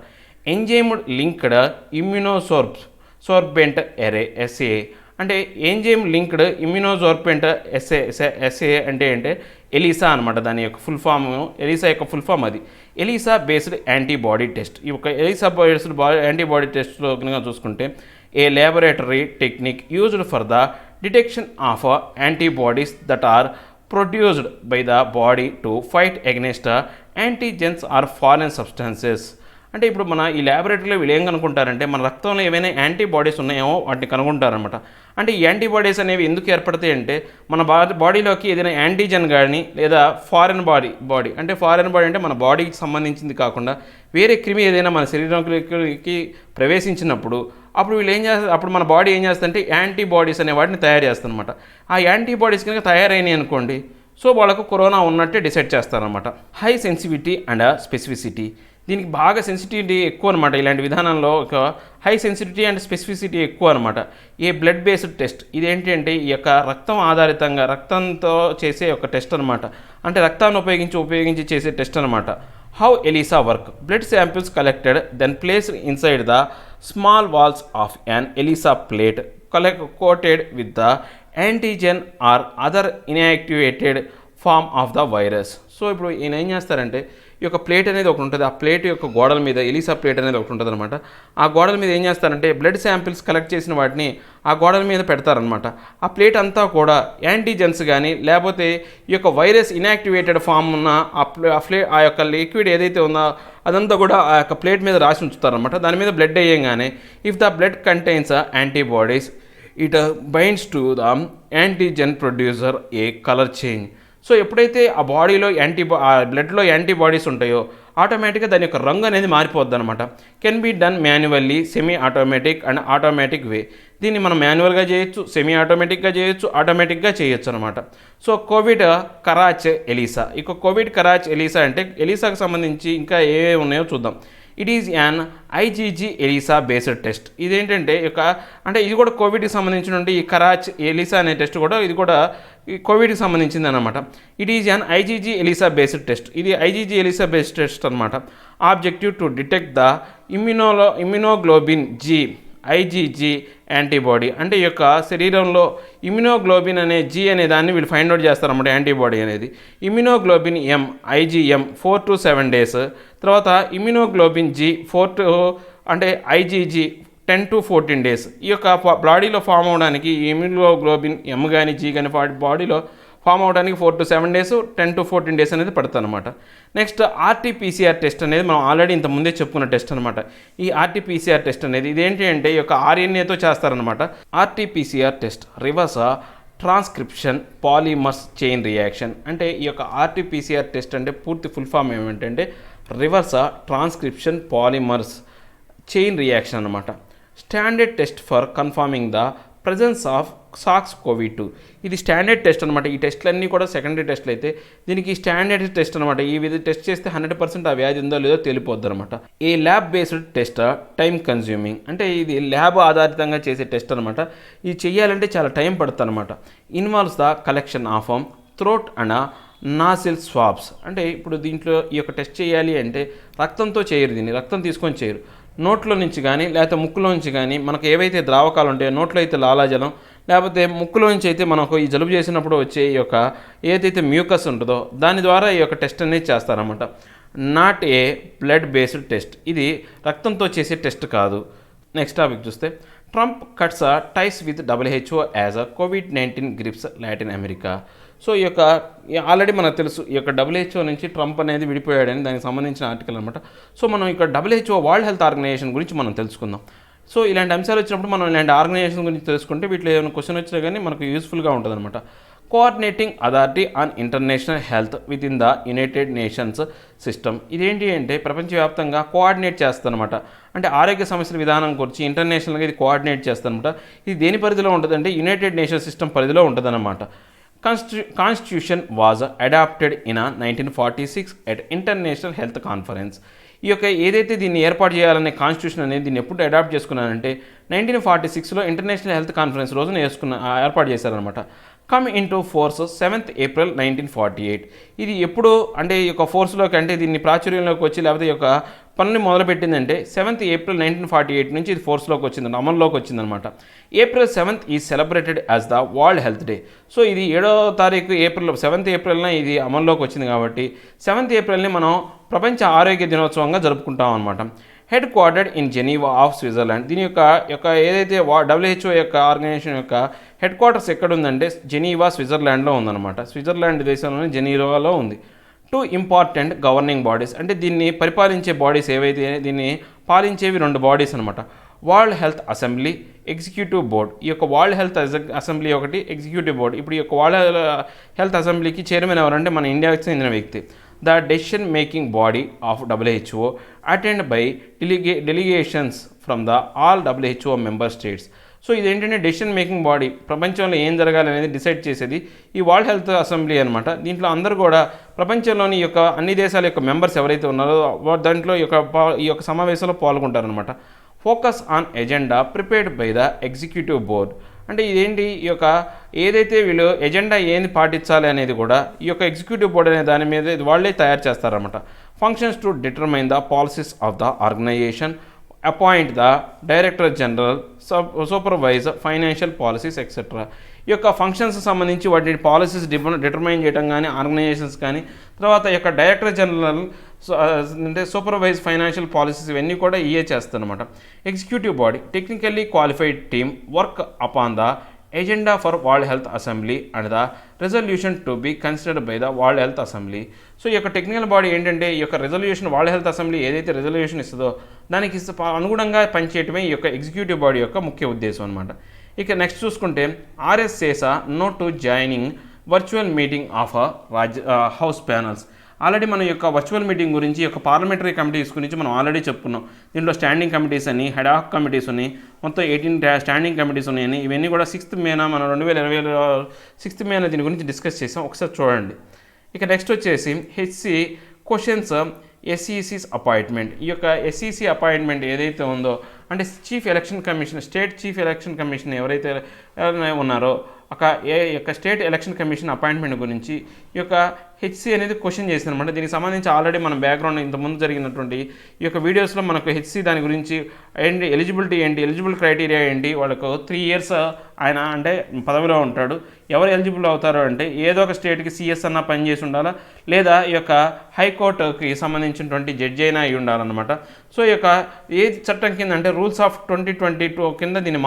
ఎంజైమ్డ్ లింక్డ్ ఇమ్యునోసోర్బెంట్ ఎస్ఏ అంటే ఎంజైమ్ లింక్డ్ ఇమ్యునోసోర్బెంట్ ఎస్ఏ అంటే ఎలిసా అనమాట. దాని యొక్క ఫుల్ ఫామ్, ఎలిసా యొక్క ఫుల్ ఫామ్ అది. ELISA based antibody test. ఈ యొక్క ఎలిసా బేస్డ్ యాంటీబాడీ టెస్ట్లో కనుక చూసుకుంటే a laboratory technique used for the detection of antibodies that are produced by the body to fight against antigens or foreign substances. అంటే ఇప్పుడు మన ఈ ల్యాబొరేటరీలో వీళ్ళు ఏం కనుక్కుంటారంటే మన రక్తంలో ఏవైనా యాంటీబాడీస్ ఉన్నాయేమో వాటిని కనుక్కుంటారనమాట. అంటే ఈ యాంటీబాడీస్ అనేవి ఎందుకు ఏర్పడతాయి అంటే మన బాడీలోకి ఏదైనా యాంటీజెన్ కానీ లేదా ఫారెన్ బాడీ అంటే ఫారెన్ బాడీ అంటే మన బాడీకి సంబంధించింది కాకుండా వేరే క్రిమి ఏదైనా మన శరీరంలోకి ప్రవేశించినప్పుడు అప్పుడు వీళ్ళు ఏం చేస్తారు, అప్పుడు మన బాడీ ఏం చేస్తుందంటే యాంటీబాడీస్ అనే వాటిని తయారు చేస్తుందన్నమాట. ఆ యాంటీబాడీస్ కనుక తయారైనాయి అనుకోండి, సో వాళ్ళకు కరోనా ఉన్నట్టే డిసైడ్ చేస్తారనమాట. హై సెన్సిటివిటీ అండ్ స్పెసిఫిసిటీ, దీనికి బాగా సెన్సిటివిటీ ఎక్కువ అనమాట. ఇలాంటి విధానంలో ఒక హై సెన్సిటివిటీ అండ్ స్పెసిఫిసిటీ ఎక్కువ అనమాట. ఏ బ్లడ్ బేస్డ్ టెస్ట్, ఇదేంటి అంటే ఈ యొక్క రక్తం ఆధారితంగా రక్తంతో చేసే ఒక టెస్ట్ అనమాట. అంటే రక్తాన్ని ఉపయోగించి చేసే టెస్ట్ అనమాట. How ELISA work, blood samples collected then placed inside the small walls of an ELISA plate coated with the antigen or other inactivated form of the virus. So ఇప్పుడు ఈయన ఏం చేస్తారంటే ఈ యొక్క ప్లేట్ అనేది ఒకటి ఉంటుంది. ఆ ప్లేట్ యొక్క గోడల మీద ఎలిసా ప్లేట్ అనేది ఒకటి ఉంటుంది అనమాట. ఆ గోడల మీద ఏం చేస్తారంటే బ్లడ్ శాంపిల్స్ కలెక్ట్ చేసిన వాటిని ఆ గోడల మీద పెడతారనమాట. ఆ ప్లేట్ అంతా కూడా యాంటీజెన్స్ కానీ లేకపోతే ఈ యొక్క వైరస్ ఇన్యాక్టివేటెడ్ ఫామ్ ఉన్న ఆ యొక్క లిక్విడ్ ఏదైతే ఉందో అదంతా కూడా ఆ యొక్క ప్లేట్ మీద రాసి ఉంచుతారనమాట. దాని మీద బ్లడ్ వేయంగానే if the blood contains antibodies it binds to the antigen producer a colour change. So ఎప్పుడైతే ఆ బాడీలో ఆ బ్లడ్లో యాంటీబాడీస్ ఉంటాయో ఆటోమేటిక్గా దాని యొక్క రంగు అనేది మారిపోద్ది అనమాట. Can be done manually, semi automatic and automatic way. దీన్ని మనం మాన్యువల్గా చేయొచ్చు, సెమీ ఆటోమేటిక్గా చేయొచ్చు, ఆటోమేటిక్గా చేయొచ్చు అనమాట. So COVID Kavach ELISA. ఇక కోవిడ్ కరాచ్ ఎలిసా అంటే ఎలిసాకు సంబంధించి ఇంకా ఏమేమి ఉన్నాయో చూద్దాం. It is an IgG ELISA based test. ఇదేంటంటే అంటే ఇది కూడా కోవిడ్కి సంబంధించినటువంటి ఈ కరాచ్ ఎలిసా అనే టెస్ట్ కూడా ఇది కూడా ఈ కోవిడ్కి సంబంధించింది అనమాట. It is an IgG ELISA based test. ఇది ఐజీజీ ఎలిసా బేస్డ్ టెస్ట్ అనమాట. Objective to detect the immunoglobulin G IgG antibody. అంటే ఈ యొక్క శరీరంలో ఇమ్యునోగ్లోబిన్ అనే జీ అనే దాన్ని వీళ్ళు ఫైండ్ అవుట్ చేస్తారన్నమాట. యాంటీబాడీ అనేది immunoglobulin M IgM 4 to 7 days. తర్వాత ఇమ్యునోగ్లోబిన్ జీ అంటే ఐజీజీ 10 to 14 days. ఈ యొక్క బాడీలో ఫామ్ అవడానికి ఇమ్యునోగ్లోబిన్ ఎం కానీ జీ కానీ బాడీలో ఫామ్ అవడానికి 4 to 7 days, 10 to 14 days అనేది పడుతుంది అనమాట. నెక్స్ట్ ఆర్టీపీసీఆర్ టెస్ట్ అనేది మనం ఆల్రెడీ ఇంత ముందే చెప్పుకున్న టెస్ట్ అనమాట. ఈ ఆర్టీపీసీఆర్ టెస్ట్ అనేది ఇదేంటి అంటే ఈ యొక్క ఆర్ఎన్ఏతో చేస్తారనమాట. RTPCR test reverse transcription polymerase chain reaction. అంటే ఈ యొక్క ఆర్టీపీసీఆర్ టెస్ట్ అంటే పూర్తి ఫుల్ ఫామ్ ఏమిటంటే reverse transcription polymerase chain reaction అనమాట. Standard test for confirming the presence of SARS-CoV-2. ఇది స్టాండర్డ్ టెస్ట్ అనమాట. ఈ టెస్ట్లన్నీ కూడా సెకండరీ టెస్ట్లు అయితే దీనికి స్టాండర్డ్ టెస్ట్ అనమాట. ఈ విధంగా టెస్ట్ చేస్తే 100% ఆ వ్యాధి ఉందో లేదో తెలిపోద్ది అనమాట. A lab based test time consuming. అంటే ఇది ల్యాబ్ ఆధారితంగా చేసే టెస్ట్ అనమాట. ఇది చేయాలంటే చాలా టైం పడుతుంది అనమాట. Involves the collection of throat and nasal swabs. అంటే ఇప్పుడు దీంట్లో ఈ యొక్క టెస్ట్ చేయాలి అంటే రక్తంతో చేయరు, దీన్ని రక్తం తీసుకొని చేయరు. నోట్లో నుంచి కానీ లేకపోతే ముక్కులో నుంచి కానీ మనకు ఏవైతే ద్రావకాలు ఉంటాయో, నోట్లో అయితే లాలాజలం, లేకపోతే ముక్కులో నుంచి అయితే మనకు ఈ జలుబు చేసినప్పుడు వచ్చే ఈ యొక్క ఏదైతే మ్యూకస్ ఉంటుందో దాని ద్వారా ఈ యొక్క టెస్ట్ అనేది చేస్తారన్నమాట. Not a blood based test. ఇది రక్తంతో చేసే టెస్ట్ కాదు. నెక్స్ట్ టాపిక్ చూస్తే Trump cuts ties with WHO as COVID-19 grips Latin America. So ఈ యొక్క ఆల్రెడీ మనకు తెలుసు ఈ యొక్క WHO నుంచి ట్రంప్ అనేది విడిపోయాడని దానికి సంబంధించిన ఆర్టికల్ అనమాట. సో మనం ఇక్కడ WHO వరల్డ్ హెల్త్ ఆర్గనైజేషన్ గురించి మనం తెలుసుకుందాం. సో ఇలాంటి అంశాలు వచ్చినప్పుడు మనం ఇలాంటి ఆర్గనైజేషన్ గురించి తెలుసుకుంటే వీటిలో ఏమైనా క్వశ్చన్ వచ్చినా కానీ మనకు యూస్ఫుల్గా ఉంటుంది అనమాట. Coordinating authority on international health with in the United nations system. ఇదేంటి అంటే ప్రపంచవ్యాప్తంగా కోఆర్డినేట్ చేస్తుందన్నమాట. అంటే ఆరోగ్య సమస్యల విధానం గురించి ఇంటర్నేషనల్గా ఇది కోఆర్డినేట్ చేస్తుందన్నమాట. ఇది దేని పరిధిలో ఉంటుందంటే యునైటెడ్ నేషన్స్ సిస్టమ్ పరిధిలో ఉంటుందన్నమాట. Constitution was adopted in 1946 at international health conference. ఈ యొక్క ఏదైతే దీన్ని ఏర్పాటు చేయాలనే కాన్స్టిట్యూషన్ అనేది దీన్ని ఎప్పుడు అడాప్ట్ చేసుకున్నానంటే 1946లో ఇంటర్నేషనల్ హెల్త్ కాన్ఫరెన్స్ రోజున ఏర్పాటు చేశారనమాట. Come in to force 7th April 1948. ఇది ఎప్పుడు అంటే ఈ యొక్క ఫోర్స్లోకి అంటే దీన్ని ప్రాచుర్యంలోకి వచ్చి లేకపోతే ఈ యొక్క పనులు మొదలుపెట్టిందంటే 7th April 1948 నుంచి ఇది ఫోర్స్లోకి వచ్చిందండి, అమల్లోకి వచ్చిందనమాట. April 7th is celebrated as the world health day. So ఇది 7వ తారీఖు ఏప్రిల్ 7th Aprilన ఇది అమల్లోకి వచ్చింది కాబట్టి 7th Aprilని మనం ప్రపంచ ఆరోగ్య దినోత్సవంగా జరుపుకుంటాం అనమాట. Head quartered in Geneva of Switzerland. దీని యొక్క ఏదైతే WHO యొక్క ఆర్గనైజేషన్ యొక్క హెడ్ క్వార్టర్స్ ఎక్కడ ఉందంటే జెనీవా స్విట్జర్లాండ్లో ఉందన్నమాట. స్విట్జర్లాండ్ దేశంలోని జెనీవాలో ఉంది. 2 ఇంపార్టెంట్ గవర్నింగ్ బాడీస్. అంటే దీన్ని పరిపాలించే బాడీస్ ఏవైతే దీన్ని పాలించేవి 2 బాడీస్ అనమాట. World health assembly, executive board. ఈ యొక్క వరల్డ్ హెల్త్ అసెంబ్లీ ఒకటి, ఎగ్జిక్యూటివ్ బోర్డ్. ఇప్పుడు ఈ యొక్క వరల్డ్ హెల్త్ అసెంబ్లీకి చైర్మన్ ఎవరంటే మన ఇండియాకి చెందిన వ్యక్తి. The decision making body of WHO attend by delegations from the all WHO member states. So ఇదేంటంటే డెసిషన్ మేకింగ్ బాడీ, ప్రపంచంలో ఏం జరగాలి అనేది డిసైడ్ చేసేది ఈ వరల్డ్ హెల్త్ అసెంబ్లీ అనమాట. దీంట్లో అందరూ కూడా ప్రపంచంలోని ఈ యొక్క అన్ని దేశాల యొక్క మెంబర్స్ ఎవరైతే ఉన్నారో దాంట్లో ఈ యొక్క సమావేశంలో పాల్గొంటారనమాట. Focus on agenda prepared by the executive board. అంటే ఇదేంటి ఈ యొక్క ఏదైతే వీళ్ళు ఎజెండా ఏంది పాటించాలి అనేది కూడా ఈ యొక్క ఎగ్జిక్యూటివ్ బోర్డ్ అనే దాని మీద వాళ్ళే తయారు చేస్తారన్నమాట. Functions to determine the policies of the organization, appoint the director general, supervise financial policies etcetera. ఈ యొక్క ఫంక్షన్స్ సంబంధించి వాటి పాలసీస్ డిటర్మైన్ చేయడం కానీ ఆర్గనైజేషన్స్ కానీ తర్వాత ఈ యొక్క డైరెక్టర్ జనరల్ అంటే సూపర్వైజ్ ఫైనాన్షియల్ పాలసీస్ ఇవన్నీ కూడా ఈఏ చేస్తారనమాట. Executive body technically qualified team work upon the agenda for world health assembly and the resolution to be considered by the world health assembly. So ఈ యొక్క technical body ఏంటంటే ఈ యొక్క resolution world health assembly ఏదైతే resolution ఇస్తుందో దానికి అనుగుణంగా పనిచేయటమే ఈ యొక్క ఎగ్జిక్యూటివ్ బాడీ యొక్క ముఖ్య ఉద్దేశం అనమాట. ఇక నెక్స్ట్ చూసుకుంటే RS says no to joining virtual meeting of house panels. Already మన యొక్క వర్చువల్ మీటింగ్ గురించి యొక్క పార్లమెంటరీ కమిటీస్ గురించి మనం ఆల్రెడీ చెప్పుకున్నాం. దీంట్లో స్టాండింగ్ కమిటీస్ అని హెడాక్ కమిటీస్ ఉన్నాయి, మొత్తం 18 స్టాండింగ్ కమిటీస్ ఉన్నాయని. ఇవన్నీ కూడా 6th May మనం 2020 6th May దీని గురించి డిస్కస్ చేసాం, ఒకసారి చూడండి. ఇక నెక్స్ట్ వచ్చేసి HC క్వశ్చన్స్ SEC's అపాయింట్మెంట్. ఈ యొక్క SEC అపాయింట్మెంట్ ఏదైతే ఉందో అంటే chief election commission, state chief election commission ఎవరైతే ఉన్నారో ఈ యొక్క స్టేట్ ఎలక్షన్ కమిషన్ అపాయింట్మెంట్ గురించి ఈ యొక్క HC అనేది క్వశ్చన్ చేసింది అనమాట. దీనికి సంబంధించి ఆల్రెడీ మన బ్యాక్గ్రౌండ్ ఇంతకుముందు జరిగినటువంటి ఈ యొక్క వీడియోస్లో మనకు HC దాని గురించి ఏంటి, ఎలిజిబిలిటీ ఏంటి, ఎలిజిబుల్ క్రైటీరియా ఏంటి, వాళ్ళకు 3 years ఆయన అంటే పదవిలో ఉంటాడు. ఎవరు ఎలిజిబుల్ అవుతారో అంటే ఏదో ఒక స్టేట్కి CS అన్న పనిచేసి ఉండాలా, లేదా ఈ యొక్క హైకోర్టుకి సంబంధించినటువంటి జడ్జి అయినా అయి ఉండాలన్నమాట. సో ఈ యొక్క ఏ చట్టం కింద అంటే రూల్స్ ఆఫ్ 2022 కింద దీన్ని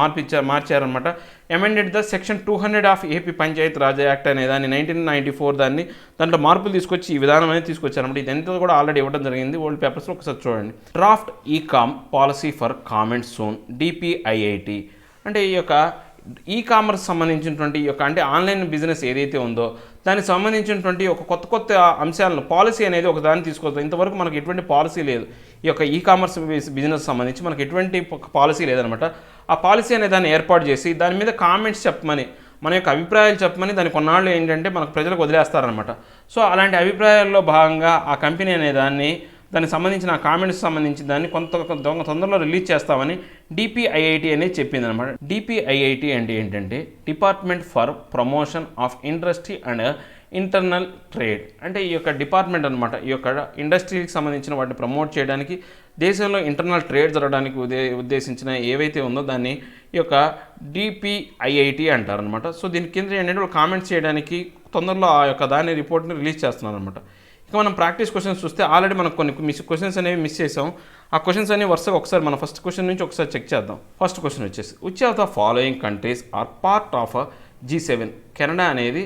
మార్చారనమాట. Amended the section 200 of AP Panchayat Raj Act అనే దాన్ని 1994 దాంట్లో మార్పులు తీసుకొచ్చి ఈ విధానం అనేది తీసుకొచ్చారనమాట. ఇదంతా కూడా ఆల్రెడీ ఇవ్వడం జరిగింది ఓల్డ్ పేపర్స్లో, ఒకసారి చూడండి. Draft ecom policy for comments on DPIIT. అంటే ఈ యొక్క కామర్స్ సంబంధించినటువంటి ఈ యొక్క అంటే ఆన్లైన్ బిజినెస్ ఏదైతే ఉందో దానికి సంబంధించినటువంటి ఒక కొత్త అంశాలను పాలసీ అనేది ఒక దాన్ని తీసుకొస్తాం. ఇంతవరకు మనకు ఎటువంటి పాలసీ లేదు ఈ యొక్క కామర్స్ బిజినెస్ సంబంధించి, మనకు ఎటువంటి పాలసీ లేదనమాట. ఆ పాలసీ అనే దాన్ని ఏర్పాటు చేసి దాని మీద కామెంట్స్ చెప్పమని, మన యొక్క అభిప్రాయాలు చెప్పమని దాని కొన్నాళ్ళు ఏంటంటే మనకు ప్రజలకు వదిలేస్తారనమాట. సో అలాంటి అభిప్రాయాల్లో భాగంగా ఆ కంపెనీ అనే దానికి సంబంధించిన కామెంట్స్ సంబంధించి దాన్ని తొందరలో రిలీజ్ చేస్తామని DPIIT అనేది చెప్పింది అనమాట. DPIIT అంటే ఏంటంటే department for promotion of industry and internal trade. అంటే ఈ యొక్క డిపార్ట్మెంట్ అనమాట ఈ యొక్క ఇండస్ట్రీకి సంబంధించిన వాటిని ప్రమోట్ చేయడానికి, దేశంలో ఇంటర్నల్ ట్రేడ్ జరగడానికి ఉద్దేశించిన ఏవైతే ఉందో దాన్ని ఈ యొక్క DPIIT అంటారనమాట. సో దీని కింద ఏంటంటే కామెంట్స్ చేయడానికి తొందరలో ఆ యొక్క దాని రిపోర్ట్ని రిలీజ్ చేస్తున్నారు అనమాట. ఇక మనం ప్రాక్టీస్ క్వశ్చన్స్ చూస్తే ఆల్రెడీ మనకు కొన్ని క్వశ్చన్స్ అనేవి మిస్ చేసాం. ఆ క్వశ్చన్స్ అన్ని వరుసగా ఒకసారి మన ఫస్ట్ క్వశ్చన్ నుంచి ఒకసారి చెక్ చేద్దాం. ఫస్ట్ క్వశ్చన్ వచ్చేసి which of the following countries are part of G7? Canada అనేది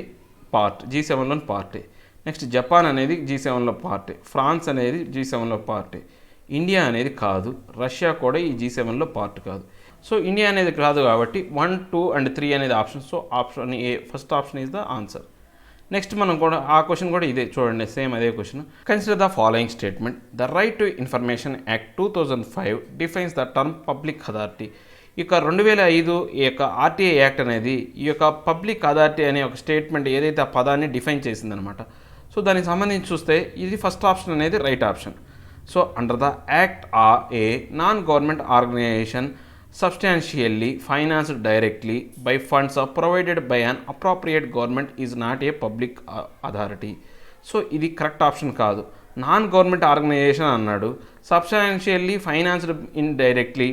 పార్ట్, G7లోని పార్టీ. నెక్స్ట్ జపాన్ అనేది G7లో పార్టీ, ఫ్రాన్స్ అనేది G7లో పార్టీ, ఇండియా అనేది కాదు, రష్యా కూడా ఈ G7లో పార్ట్ కాదు. సో ఇండియా అనేది కాదు కాబట్టి 1, 2 అండ్ 3 అనేది option. So option A, first option is the answer. Next మనం కూడా ఆ క్వశ్చన్ కూడా ఇదే చూడండి, సేమ్ అదే question. Consider the following statement. The right to information act 2005 defines the term public authority. ఈ యొక్క 2005 ఈ యొక్క ఆర్టీఐ యాక్ట్ అనేది ఈ యొక్క పబ్లిక్ అథారిటీ అనే ఒక స్టేట్మెంట్ ఏదైతే ఆ పదాన్ని డిఫైన్ చేసిందనమాట. సో దానికి సంబంధించి చూస్తే ఇది ఫస్ట్ ఆప్షన్ అనేది right option. So under the act a non government organization substantially financed directly by funds provided by an appropriate government is not a public authority. So ఇది కరెక్ట్ ఆప్షన్ కాదు. Non government organisation అన్నాడు, substantially financed indirectly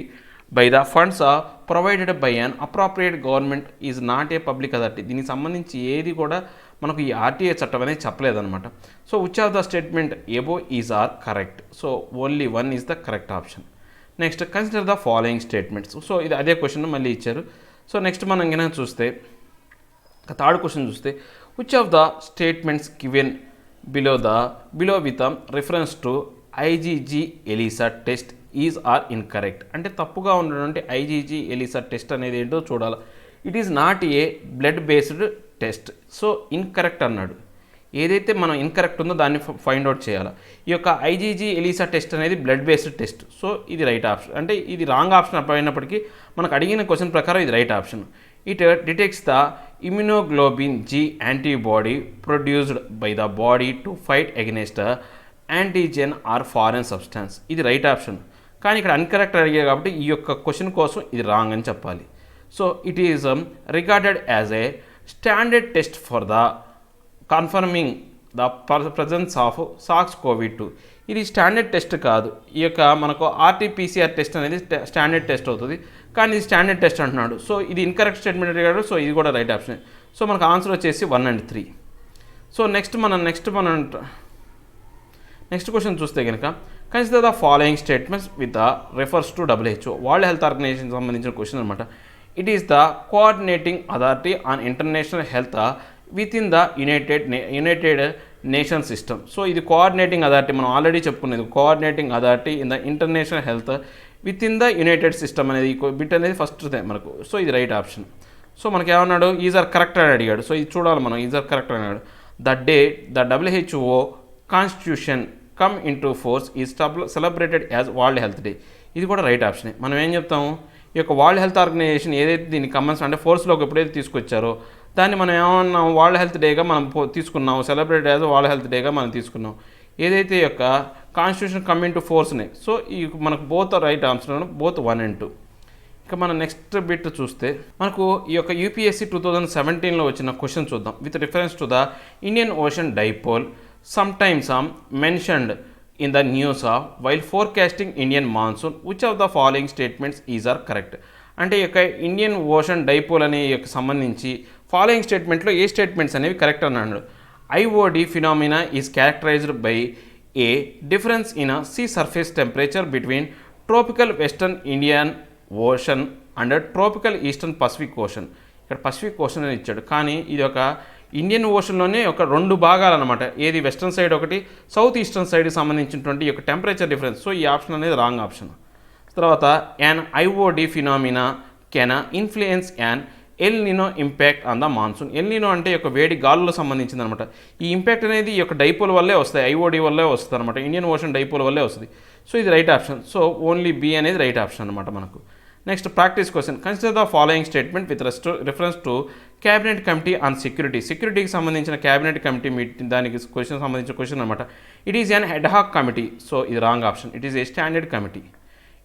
by the funds provided by an appropriate government is not a public authority. దీనికి సంబంధించి ఏది కూడా మనకు ఈ RTA చట్టం అనేది చెప్పలేదన్నమాట. So which of the statement above is are correct. So only 1 is the correct option. Next consider the following statements. So ఇది అదే క్వశ్చన్ మళ్ళీ ఇచ్చారు. సో నెక్స్ట్ మనం కనుక చూస్తే థర్డ్ క్వశ్చన్ చూస్తే which of the statements given below with reference to IgG ELISA test is are incorrect. అంటే తప్పుగా ఉన్నటువంటి ఐజీజీ ఎలిసా టెస్ట్ అనేది ఏంటో చూడాలి. It is not a blood based test. So incorrect అన్నాడు. ఏదైతే మనం ఇన్కరెక్ట్ ఉందో దాన్ని ఫైండ్ అవుట్ చేయాలి. ఈ యొక్క ఐజీజీ ఎలిసా టెస్ట్ అనేది బ్లడ్ బేస్డ్ టెస్ట్. సో ఇది రైట్ ఆప్షన్. అంటే ఇది రాంగ్ ఆప్షన్ అయినప్పటికీ మనకు అడిగిన క్వశ్చన్ ప్రకారం ఇది right option. It detects the immunoglobulin G antibody produced by the body to fight against antigen or foreign substance. ఇది రైట్ ఆప్షన్. కానీ ఇక్కడ అన్కరెక్ట్ అడిగారు కాబట్టి ఈ యొక్క క్వశ్చన్ కోసం ఇది రాంగ్ అని చెప్పాలి. So it is regarded as a standard test for the confirming the presence of SARS-CoV-2. ఇది స్టాండర్డ్ టెస్ట్ కాదు. ఈ యొక్క మనకు ఆర్టీపీసీఆర్ టెస్ట్ అనేది స్టాండర్డ్ టెస్ట్ అవుతుంది, కానీ ఇది స్టాండర్డ్ టెస్ట్ అంటున్నాడు. సో ఇది ఇన్కరెక్ట్ స్టేట్మెంట్ అడిగాడు. సో ఇది కూడా రైట్ ఆప్షన్. సో మనకు ఆన్సర్ వచ్చేసి 1 and 3. సో నెక్స్ట్ క్వశ్చన్ చూస్తే కనుక consider the following statements with the refers to WHO. World health organisation సంబంధించిన క్వశ్చన్ అనమాట. It is the coordinating authority on international health with in the United nation system. So ఇది coordinating authority, మనం already చెప్పుకునేది coordinating authority in the international health with in the United system అనేది bit అనేది first మనకు. So ఇది right option. So మనకి ఏమన్నాడు, is are correct అని అడిగాడు. సో ఇది చూడాలి మనం, ఈజ్ ఆర్ కరెక్ట్ అని అడిగాడు. The day the WHO constitution come into force is celebrated as world health day. ఇది కూడా రైట్ ఆప్షనే. మనం ఏం చెప్తాము, ఈ యొక్క వరల్డ్ హెల్త్ ఆర్గనైజేషన్ ఏదైతే దీన్ని కమన్స్ అంటే ఫోర్స్లోకి ఎప్పుడైతే తీసుకొచ్చారో దాన్ని మనం ఏమన్నాం, వరల్డ్ హెల్త్ డేగా మనం తీసుకున్నాం, సెలబ్రేట్ యాజ్ వరల్డ్ హెల్త్ డేగా మనం తీసుకున్నాం. ఏదైతే ఈ యొక్క కాన్స్టిట్యూషన్ కమ్ ఇంటూ ఫోర్స్ని. సో ఈ మనకు both right answer, both 1 and 2. ఇక మనం నెక్స్ట్ బిట్ చూస్తే మనకు ఈ యొక్క UPSC 2017లో వచ్చిన క్వశ్చన్ చూద్దాం. With reference to the Indian Ocean dipole sometimes mentioned in the news of while forecasting Indian monsoon which of the following statements is are correct. అంటే ఈ యొక్క ఇండియన్ ఓషన్ డైపోల్ అనే యొక్క సంబంధించి ఫాలోయింగ్ స్టేట్మెంట్లో ఏ స్టేట్మెంట్స్ అనేవి కరెక్ట్ అన్నాడు. IOD phenomena is characterized by a difference in sea surface temperature between tropical western Indian Ocean and tropical eastern Pacific Ocean. ఇక్కడ పసిఫిక్ ఓషన్ అని ఇచ్చాడు, కానీ ఇది ఒక ఇండియన్ ఓషన్లోనే ఒక 2 భాగాలు అనమాట. ఏది వెస్టర్న్ సైడ్ ఒకటి, సౌత్ ఈస్టర్న్ సైడ్కి సంబంధించినటువంటి ఈ యొక్క టెంపరేచర్ డిఫరెన్స్. సో ఈ ఆప్షన్ అనేది రాంగ్ ఆప్షన్. తర్వాత an IOD phenomena can influence an El Nino impact on the monsoon. El Nino అంటే ఒక వేడి గాలులకు సంబంధించింది అనమాట. ఈ ఇంపాక్ట్ అనేది ఈ యొక్క డైపోల్ వల్లే వస్తాయి, IOD వల్లే వస్తుంది అనమాట, ఇండియన్ ఓషన్ డైపోల్ వల్లే వస్తుంది. సో ఇది right option. So only B అనేది రైట్ ఆప్షన్ అనమాట మనకు. Next practice question. Consider the following statement with reference to cabinet committee on security. సెక్యూరిటీకి సంబంధించిన క్యాబినెట్ కమిటీ మీటింగ్, దానికి క్వశ్చన్ సంబంధించిన క్వశ్చన్ అనమాట. It is an ad hoc committee. So ఇది wrong option. It is a standard committee.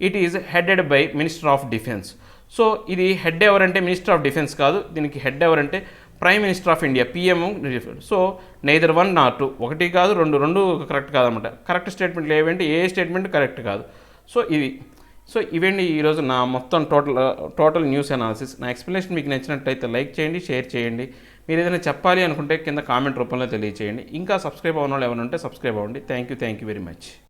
It is headed by minister of defence. So ఇది head ఎవరంటే minister of defence కాదు, దీనికి head ఎవరంటే prime minister of India, PM. So neither 1 nor 2, ఒకటి కాదు రెండు correct కాదనమాట. కరెక్ట్ స్టేట్మెంట్లు ఏవంటే ఏ స్టేట్మెంట్ కరెక్ట్ కాదు. సో ఇవండి ఈరోజు నా మొత్తం టోటల్ న్యూస్ అనాలిసిస్. నా ఎక్స్ప్లెనేషన్ మీకు నచ్చినట్టయితే లైక్ చేయండి, షేర్ చేయండి. మీరు ఏదైనా చెప్పాలి అనుకుంటే కింద కామెంట్ రూపంలో తెలియచేయండి. ఇంకా సబ్స్క్రైబ్ అవ్వని వాళ్ళు ఎవరైనా ఉంటే సబ్స్క్రైబ్ అవ్వండి. Thank you very much.